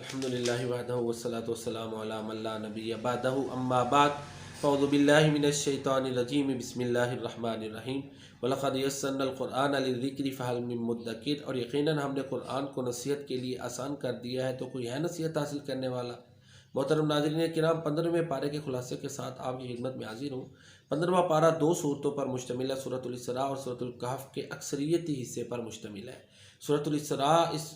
अल्हम्दुलिल्लाहि वहदहु वस्सलातु वस्सलामु अला मन ला नबिय्य बअदहु अम्मा बाद फ़अऊज़ु बिल्लाहि मिनश शैतानिर रजीम बिस्मिल्लाहिर रहमानिर रहीम वलक़द यस्सरनल क़ुरआन लिज़्ज़िक्रि फ़हल मिन मुद्दकिर। और यकीनन हमने कुरान को नसीहत के लिए आसान कर दिया है, तो कोई है नसीहत हासिल करने वाला। मोहतरम नाज़रीन किराम, 15वें पारे के खुलासे के साथ आपकी खिदमत में हाजिर हूँ। 15वां पारा 2 सूरतों पर मुश्तमिल है, सूरतुल इसरा और सूरतुल कहफ के अक्सरियती हिस्से पर मुश्तमिल है। सूरतुल इसरा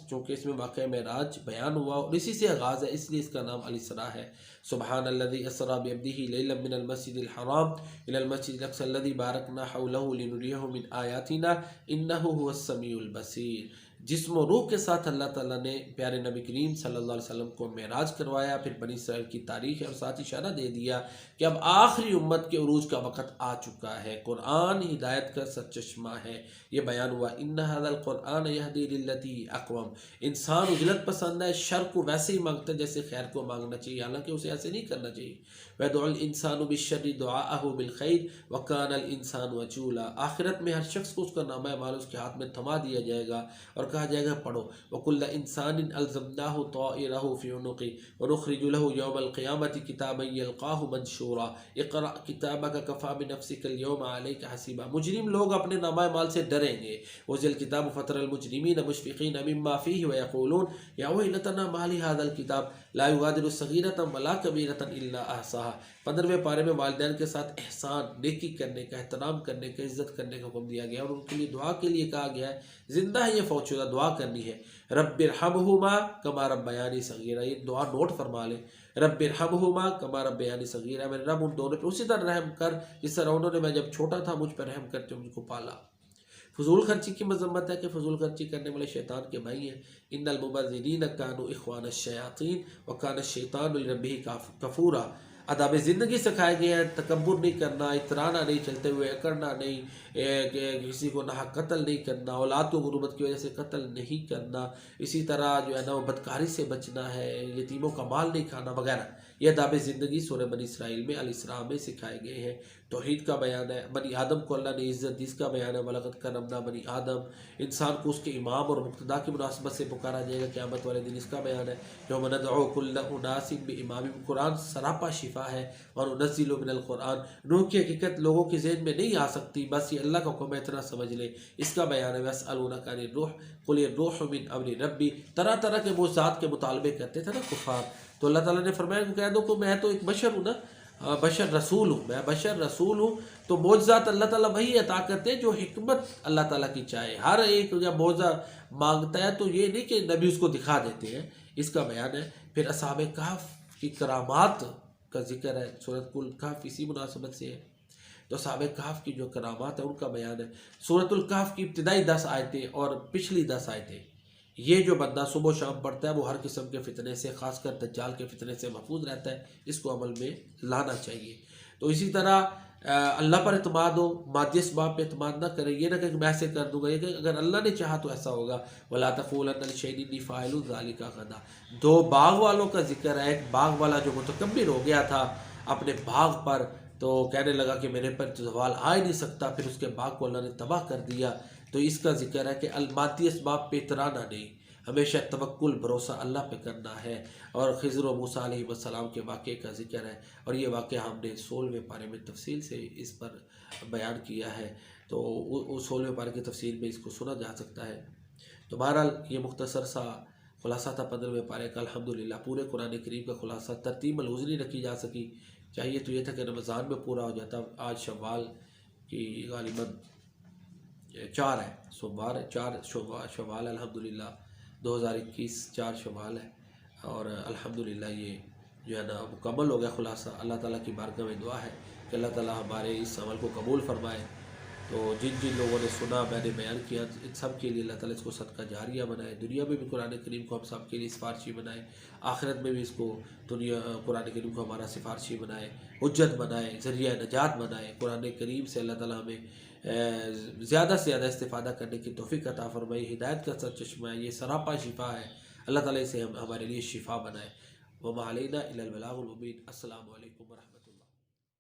चूँकि इसमें वाक़या मेराज बयान हुआ और इसी से आगाज़ है, इसलिए इसका नाम अल इसरा है। सुब्हानल्लज़ी अस्रा बिअब्दिही लैलन मिनल मस्जिदिल हराम इलल मस्जिदिल अक़सा अल्लज़ी बारकना हौलहु लिनुरियहु मिन आयातिना इन्नहु हुवस समीउल बसीर। जिस्म और रूह के साथ अल्लाह ताला ने प्यारे नबी करीम सल्लल्लाहु अलैहि वसल्लम को मेराज करवाया। फिर बनी इसराइल की तारीख़ है और साथ ही इशारा दे दिया कि अब आखिरी उम्मत के उरूज का वक़्त आ चुका है। कुरान हिदायत का सच्चश्मा है, ये बयान हुआ। इन्ना हाज़ल कुरान यहदी लिल्लती अक़वम। इंसान उजलत पसंद है, शर को वैसे ही मांगता है जैसे खैर को मांगना चाहिए, हालांकि उसे ऐसे नहीं करना चाहिए। वयदउल इंसानु बिश्शर्रि दुआअहु बिलखैर व कानल इंसानु अजूला। आखिरत में हर शख्स को उसका नामा माल उसके हाथ में थमा दिया जाएगा और कहा जाएगा पढ़ो। वकुल्ल इंसानिन अल्ज़मनाहु ताइरहु फी उनुक़ि व नुख़रिजु लहु यौमल क़ियामति किताबन यल्क़ाहु मंशूरा इक़रा किताबक कफ़ा बिनफ़्सिकल यौमा अलैका हसीबा। मुजरिम लोग अपने नामा माल से डरेंगे। वज़िल किताब फ़तरल मुजरिमीन मुशफ़िक़ीन मिम्मा फ़ीहि व यक़ूलून या वैलतना मा लि हाज़ल किताब ला युग़ादिरु सग़ीरतन वला कबीरतन इल्ला अहसाहा। 15वें पारे में वालिदैन के साथ एहसान, नेकी करने का, एहतराम करने का, इज़्ज़त करने का हुक्म दिया गया और उनके लिए दुआ के लिए कहा गया है। जिंदा है ये फौशुदा, दुआ करनी है। रब्बिरहमहुमा कमा रब्बयानी सगीरा। ये दुआ नोट फरमा ले। रब्बिरहमहुमा कमा रब्बयानी सगीरा। मेरे रब उन दोनों पर उसी तरह रहम कर जिस तरह उन्होंने मैं जब छोटा था मुझ पर रहम करते मुझको पाला। फजूल खर्ची की मजम्मत है कि फजूल खर्ची करने वाले शैतान के भाई हैं। इन्नल मुबज़्ज़िरीन कानू इख़वानश शयातीन व कान शैतानु लिरब्बिही कफूरा। अदाब ज़िंदगी सिखाए गए हैं, तकब्बुर नहीं करना, इतराना नहीं, चलते हुए अकड़ना नहीं, किसी को नाहक कत्ल नहीं करना, औलाद को गुर्बत की वजह से कत्ल नहीं करना, इसी तरह जो है ना वो बदकारी से बचना है, यतीमों का माल नहीं खाना वगैरह। ये अदाब ज़िंदगी सूरह बनी इसराइल में अल इसरा में सिखाए गए हैं। तौहीद का बयान है। बनी आदम को अल्लाह ने इज़्ज़त दी, इसका बयान है। वलक़द करमना बनी आदम। इंसान को उसके इमाम और मुक़्तदा की मुनासबत से पुकारा जाएगा क़यामत वाले दिन, इसका बयान है। यौम नदअू कुल्ल उनासिन बिइमामिहिम। कुरान सरापा शिफा है। और नज़्ज़िलु मिनल कुरान। रूह की हकीकत लोगों के ज़हन में नहीं आ सकती, बस ये अल्लाह का हुक्म है, इतना समझ ले, इसका बयान है। यसअलूनका अनिर रूह कुल रूह मिन अम्रि रब्बी। तरह तरह के मुअज़्ज़ात के मुतालबे करते थे ना कुफ़ार, तो अल्लाह ताला ने फरमाया कह दो कि मैं तो एक बशर हूँ ना, बशर रसूल हूँ, मैं बशर रसूल हूँ। तो मोज़्ज़ात अल्लाह ताला वही अता करते हैं जो हिकमत अल्लाह ताला की चाहे। हर एक जब मोज़ा मांगता है तो ये नहीं कि नबी उसको दिखा देते हैं, इसका बयान है। फिर असहाबे कहफ की करामात का जिक्र है, सूरतुल कहफ इसी मुनासबत से है। तो असहाबे कहफ की जो करामात है उनका बयान है। सूरतुल कहफ की इब्तिदाई 10 आयतें और पिछली 10 आयतें, ये जो बंदा सुबह शाम पढ़ता है वो हर किस्म के फितने से, ख़ासकर दज्जाल के फितने से महफूज रहता है। इसको अमल में लाना चाहिए। तो इसी तरह अल्लाह पर एतमाद हो, मादी असबाब पे एतमाद ना करें। ये ना कि मैं ऐसे कर दूंगा, ये कि अगर अल्लाह ने चाहा तो ऐसा होगा। वला तक़ूलन्ना लिशैइन इन्नी फ़ाइलुन ज़ालिका गदा। 2 बाग वालों का जिक्र है। एक बाग वाला जो मुतकब्बिर हो गया था अपने बाग पर, तो कहने लगा कि मेरे पर तो ज़वाल आ ही नहीं सकता, फिर उसके बाग को अल्लाह ने तबाह कर दिया। तो इसका जिक्र है कि मादी असबाब पे इतराना नहीं, हमेशा तवक्कुल भरोसा अल्लाह पे करना है। और खिज़र व मूसा अलैहिस्सलाम के वाक़े का जिक्र है, और ये वाक़या हमने 16वें पारे में तफसील से इस पर बयान किया है। तो उस 16वें पारे की तफसील में इसको सुना जा सकता है। तो बहरहाल ये मुख्तसर सा खुलासा था 15वें पारे का। अल्हम्दुलिल्लाह पूरे कुरान करीम का खुलासा तरतीब मलहूज़ नहीं रखी जा सकी। चाहिए तो ये था कि रमज़ान में पूरा हो जाता। आज शव्वाल की गालिबन 4 है, सोमवार 4 शव्वाल अल्हम्दुलिल्लाह 2021 4 शव्वाल है। और अल्हम्दुलिल्लाह ये जो है ना मुकम्मल हो गया खुलासा। अल्लाह ताला की बारगाह में दुआ है कि अल्लाह ताला हमारे इस अमल को कबूल फरमाए। तो जिन जिन लोगों ने सुना, मैंने बयान किया, इन सब के लिए अल्लाह ताला इसको सदका जारिया बनाए। दुनिया में भी कुरान करीम को हम सब के लिए सिफारशी बनाए, आखिरत में भी इसको कुरान करीम को हमारा सिफारशी बनाए, हुज्जत बनाए, ज़रिया नजात बनाए। कुरान करीम से अल्लाह ताला हमें ज़्यादा से ज़्यादा इस्तिफ़ादा करने की तौफ़ीक़ अता फ़रमाई। हिदायत का सच्चश्मा है, ये सरापा शिफा है। अल्लाह ताला इसे हमारे लिए शिफा बनाए। व मा अलैना इल्लल बलागुल मुबीन। अस्सलामु अलैकुम व रहमतुल्लाह।